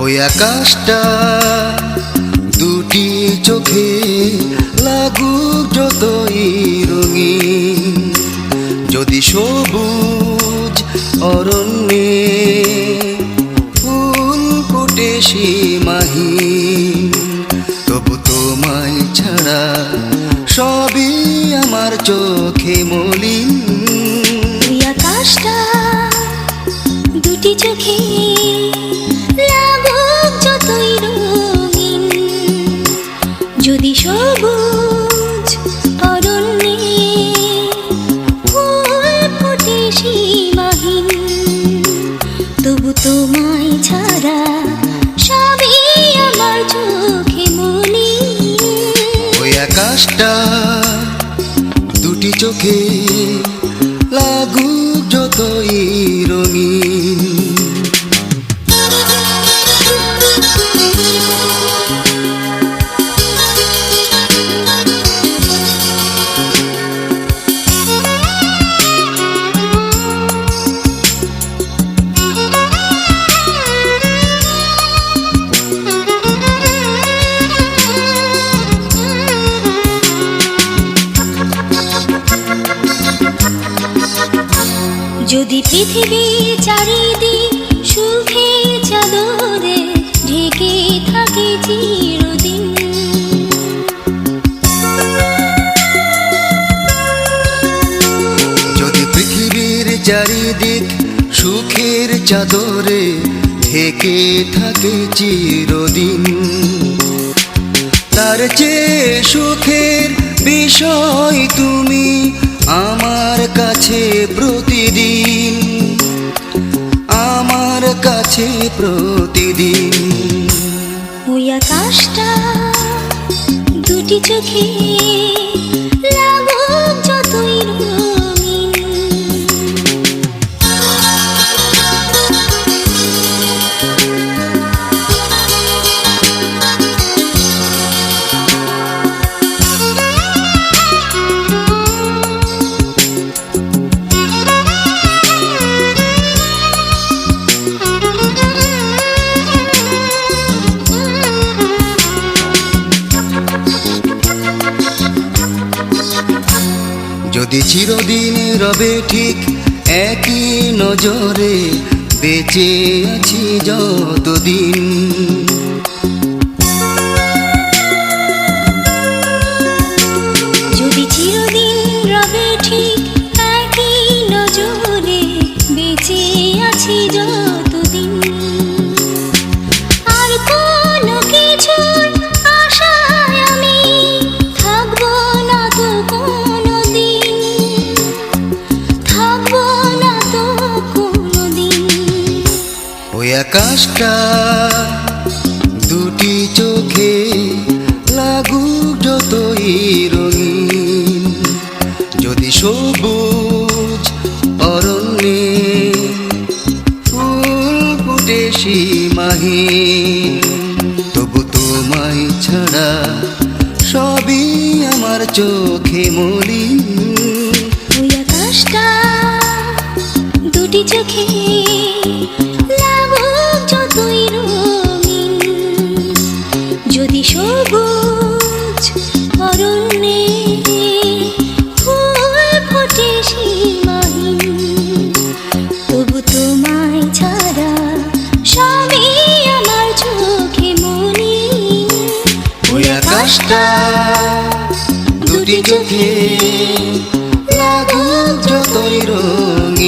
ওই আকাশটা দুটি চোখে লাগুক যতই রঙিন, যদি সবুজ অরণ্যে ফুল ফোটে সীমাহীন, তবু তোমায় ছাড়া সবই আমার চোখে মলিন। ওই আকাশটা দুটি চোখে লাগুক যতই রঙিন, যদি সবুজ অরণ্যে ফুল ফোটে সীমাহীন, তবু তোমায় ছাড়া সবই আমার চোখে মলিন। ওই আকাশটা দুটি চোখে লাগুক যতই রঙিন। যদি পৃথিবীর চারিদিক সুখের চাদরে ঢেকে থাকে চিরদিন, যদি পৃথিবীর চারিদিক সুখের চাদরে ঢেকে থাকে চিরদিন, তার চেয়ে সুখের বিষয় তুমি আমার কাছে প্রতিদিন, আমার কাছে প্রতিদিন। ওই আকাশটা দুটি চোখে লাগুক যতই রঙিন। যদি চিরদিন রবে ঠিক একই নজরে বেঁচে আছি যতদিন, যদি চিরদিন রবে ঠিক একই নজরে বেঁচে আছি যতদিন, আর কোনো কিছুর আশায় আমি থাকবো না তো কোনোদিন, থাকবো না তো কোনোদিন। ওই আকাশটা দুটি চোখে লাগুক যতই রঙিন, যদি সবুজ অরণ্যে ফুল ফুটে সীমাহীন, তবু তোমায় ছাড়া সবই আমার চোখে মলিন। ওই আকাশটা দুটি চোখে লাগুক যতই রঙিন, যদি সবুজ অরণ্যে ফুল ফোটে সীমাহীন, তবু তোমায় ছাড়া সবই আমার চোখে মলিন। ওই আকাশটা দুটি চোখে লাগুক যতই রঙিন।